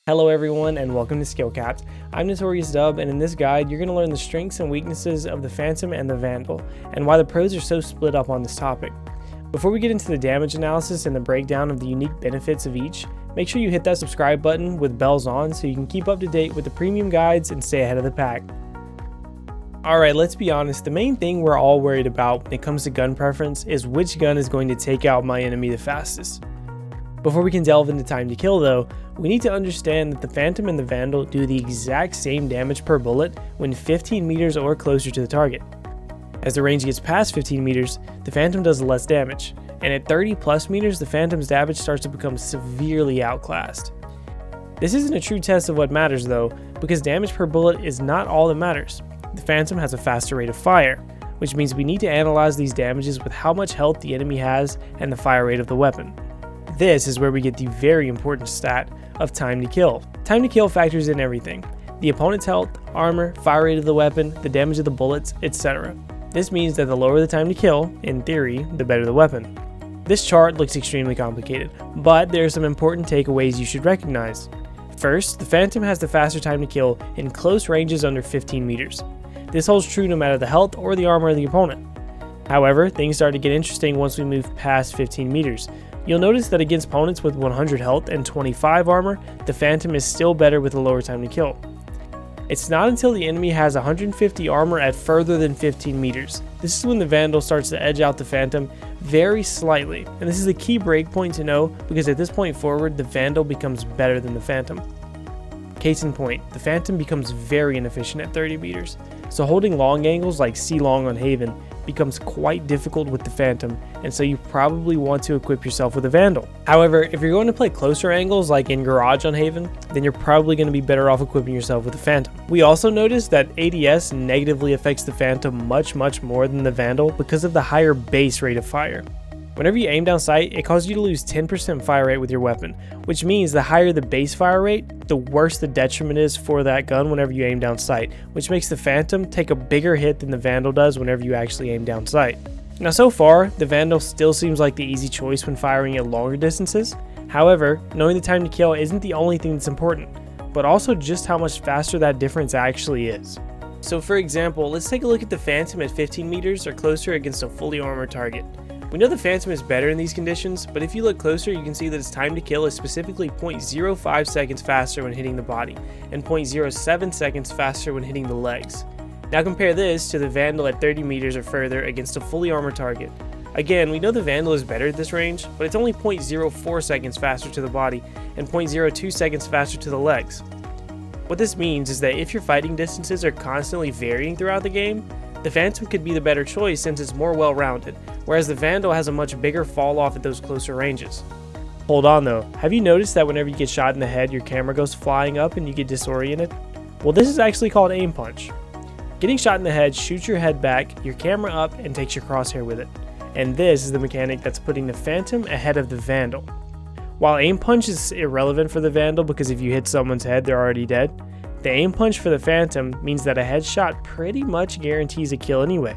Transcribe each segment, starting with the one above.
Hello everyone and welcome to SkillCapped. I'm Notorious Dub, and in this guide you're going to learn the strengths and weaknesses of the Phantom and the Vandal, and why the pros are so split up on this topic. Before we get into the damage analysis and the breakdown of the unique benefits of each, make sure you hit that subscribe button with bells on so you can keep up to date with the premium guides and stay ahead of the pack. Alright, let's be honest, the main thing we're all worried about when it comes to gun preference is which gun is going to take out my enemy the fastest. Before we can delve into time to kill though, we need to understand that the Phantom and the Vandal do the exact same damage per bullet when 15 meters or closer to the target. As the range gets past 15 meters, the Phantom does less damage, and at 30 plus meters the Phantom's damage starts to become severely outclassed. This isn't a true test of what matters though, because damage per bullet is not all that matters. The Phantom has a faster rate of fire, which means we need to analyze these damages with how much health the enemy has and the fire rate of the weapon. This is where we get the very important stat of time to kill. Time to kill factors in everything: the opponent's health, armor, fire rate of the weapon, the damage of the bullets, etc. This means that the lower the time to kill, in theory, the better the weapon. This chart looks extremely complicated, but there are some important takeaways you should recognize. First, the Phantom has the faster time to kill in close ranges under 15 meters. This holds true no matter the health or the armor of the opponent. However, things start to get interesting once we move past 15 meters. You'll notice that against opponents with 100 health and 25 armor, the Phantom is still better with a lower time to kill. It's not until the enemy has 150 armor at further than 15 meters. This is when the Vandal starts to edge out the Phantom very slightly, and this is a key breakpoint to know because at this point forward, the Vandal becomes better than the Phantom. Case in point, the Phantom becomes very inefficient at 30 meters, so holding long angles like C-long on Haven becomes quite difficult with the Phantom, and so you probably want to equip yourself with a Vandal. However, if you're going to play closer angles like in Garage on Haven, then you're probably going to be better off equipping yourself with a Phantom. We also noticed that ADS negatively affects the Phantom much more than the Vandal because of the higher base rate of fire. Whenever you aim down sight, it causes you to lose 10% fire rate with your weapon, which means the higher the base fire rate, the worse the detriment is for that gun whenever you aim down sight, which makes the Phantom take a bigger hit than the Vandal does whenever you actually aim down sight. Now so far, the Vandal still seems like the easy choice when firing at longer distances. However, knowing the time to kill isn't the only thing that's important, but also just how much faster that difference actually is. So for example, let's take a look at the Phantom at 15 meters or closer against a fully armored target. We know the Phantom is better in these conditions, but if you look closer you can see that its time to kill is specifically 0.05 seconds faster when hitting the body, and 0.07 seconds faster when hitting the legs. Now compare this to the Vandal at 30 meters or further against a fully armored target. Again, we know the Vandal is better at this range, but it's only 0.04 seconds faster to the body, and 0.02 seconds faster to the legs. What this means is that if your fighting distances are constantly varying throughout the game, the Phantom could be the better choice since it's more well-rounded, whereas the Vandal has a much bigger fall off at those closer ranges. Hold on though, have you noticed that whenever you get shot in the head, your camera goes flying up and you get disoriented? Well, this is actually called aim punch. Getting shot in the head shoots your head back, your camera up, and takes your crosshair with it. And this is the mechanic that's putting the Phantom ahead of the Vandal. While aim punch is irrelevant for the Vandal because if you hit someone's head, they're already dead, the aim punch for the Phantom means that a headshot pretty much guarantees a kill anyway.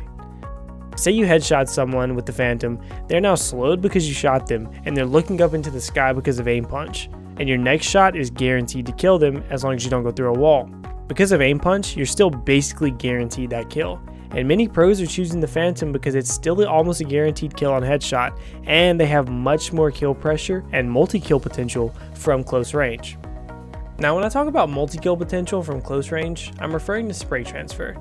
Say you headshot someone with the Phantom, they're now slowed because you shot them, and they're looking up into the sky because of aim punch, and your next shot is guaranteed to kill them as long as you don't go through a wall. Because of aim punch, you're still basically guaranteed that kill, and many pros are choosing the Phantom because it's still almost a guaranteed kill on headshot, and they have much more kill pressure and multi-kill potential from close range. Now when I talk about multi-kill potential from close range, I'm referring to spray transfer.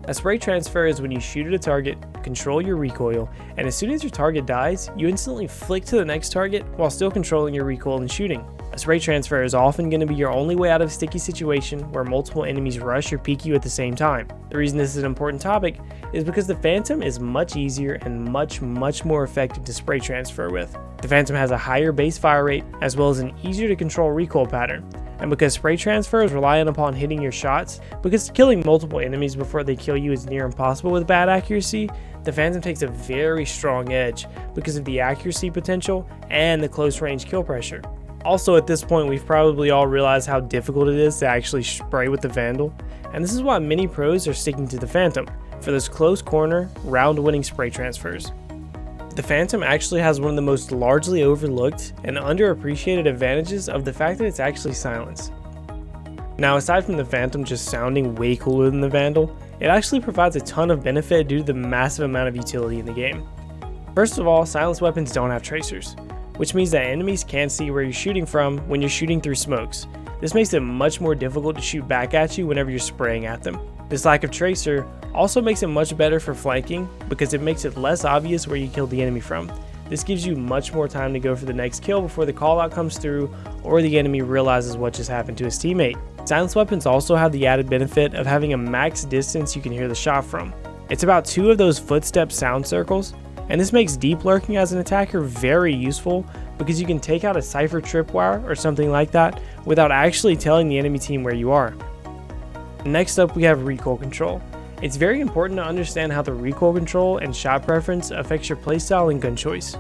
A spray transfer is when you shoot at a target, control your recoil, and as soon as your target dies, you instantly flick to the next target while still controlling your recoil and shooting. A spray transfer is often going to be your only way out of a sticky situation where multiple enemies rush or peek you at the same time. The reason this is an important topic is because the Phantom is much easier and much more effective to spray transfer with. The Phantom has a higher base fire rate as well as an easier to control recoil pattern. And because spray transfer is reliant upon hitting your shots, because killing multiple enemies before they kill you is near impossible with bad accuracy, the Phantom takes a very strong edge because of the accuracy potential and the close range kill pressure. Also at this point we've probably all realized how difficult it is to actually spray with the Vandal, and this is why many pros are sticking to the Phantom for those close corner, round winning spray transfers. The Phantom actually has one of the most largely overlooked and underappreciated advantages of the fact that it's actually silenced. Now, aside from the Phantom just sounding way cooler than the Vandal, it actually provides a ton of benefit due to the massive amount of utility in the game. First of all, silenced weapons don't have tracers, which means that enemies can't see where you're shooting from when you're shooting through smokes. This makes it much more difficult to shoot back at you whenever you're spraying at them. This lack of tracer also makes it much better for flanking because it makes it less obvious where you killed the enemy from. This gives you much more time to go for the next kill before the callout comes through or the enemy realizes what just happened to his teammate. Silenced weapons also have the added benefit of having a max distance you can hear the shot from. It's about 2 of those footstep sound circles, and this makes deep lurking as an attacker very useful because you can take out a cypher tripwire or something like that without actually telling the enemy team where you are. Next up, we have recoil control. It's very important to understand how the recoil control and shot preference affects your playstyle and gun choice.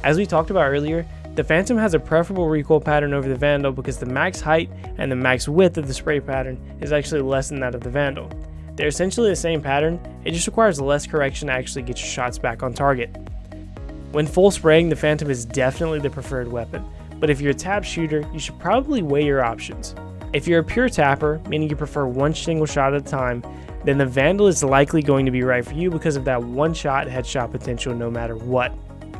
As we talked about earlier, the Phantom has a preferable recoil pattern over the Vandal because the max height and the max width of the spray pattern is actually less than that of the Vandal. They're essentially the same pattern, it just requires less correction to actually get your shots back on target. When full spraying, the Phantom is definitely the preferred weapon, but if you're a tap shooter, you should probably weigh your options. If you're a pure tapper, meaning you prefer one single shot at a time, then the Vandal is likely going to be right for you because of that one shot headshot potential no matter what.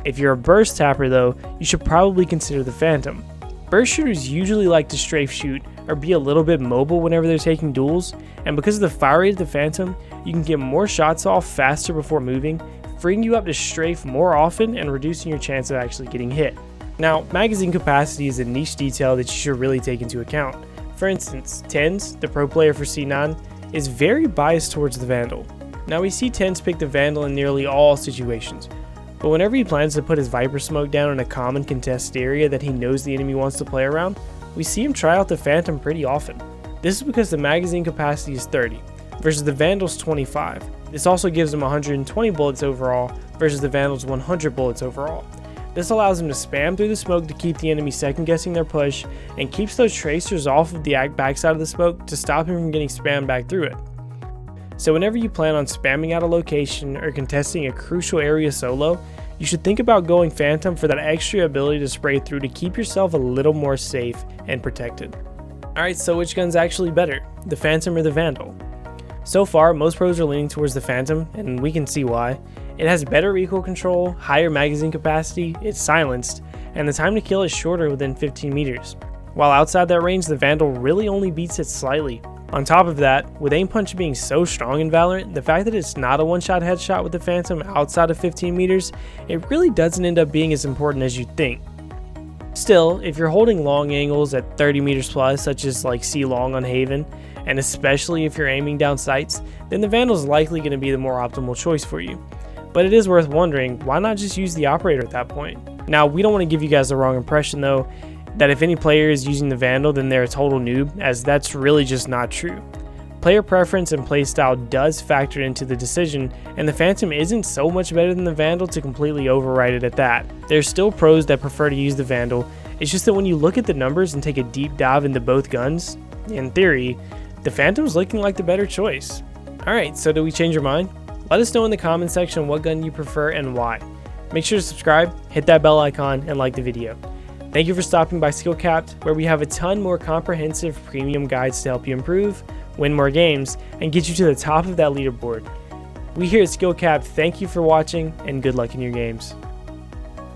If you're a burst tapper though, you should probably consider the Phantom. Burst shooters usually like to strafe shoot or be a little bit mobile whenever they're taking duels, and because of the fire rate of the Phantom, you can get more shots off faster before moving, freeing you up to strafe more often and reducing your chance of actually getting hit. Now, magazine capacity is a niche detail that you should really take into account. For instance, Tens, the pro player for C9, is very biased towards the Vandal. Now we see Tens pick the Vandal in nearly all situations, but whenever he plans to put his Viper smoke down in a common contested area that he knows the enemy wants to play around, we see him try out the Phantom pretty often. This is because the magazine capacity is 30, versus the Vandal's 25. This also gives him 120 bullets overall, versus the Vandal's 100 bullets overall. This allows him to spam through the smoke to keep the enemy second guessing their push, and keeps those tracers off of the backside of the smoke to stop him from getting spammed back through it. So whenever you plan on spamming out a location or contesting a crucial area solo, you should think about going Phantom for that extra ability to spray through to keep yourself a little more safe and protected. Alright, so which gun's actually better, the Phantom or the Vandal? So far, most pros are leaning towards the Phantom, and we can see why. It has better recoil control, higher magazine capacity, it's silenced, and the time to kill is shorter within 15 meters. While outside that range, the Vandal really only beats it slightly. On top of that, with AIMPUNCH being so strong in Valorant, the fact that it's not a one-shot headshot with the Phantom outside of 15 meters, it really doesn't end up being as important as you'd think. Still, if you're holding long angles at 30 meters plus, such as like C-Long on Haven, and especially if you're aiming down sights, then the Vandal's likely going to be the more optimal choice for you. But it is worth wondering, why not just use the operator at that point? Now, we don't want to give you guys the wrong impression though, that if any player is using the Vandal then they're a total noob, as that's really just not true. Player preference and playstyle does factor into the decision, and the Phantom isn't so much better than the Vandal to completely override it at that. There's still pros that prefer to use the Vandal, it's just that when you look at the numbers and take a deep dive into both guns, in theory, the Phantom's looking like the better choice. Alright, so did we change your mind? Let us know in the comment section what gun you prefer and why. Make sure to subscribe, hit that bell icon, and like the video. Thank you for stopping by SkillCapped, where we have a ton more comprehensive premium guides to help you improve, win more games, and get you to the top of that leaderboard. We here at SkillCapped thank you for watching, and good luck in your games.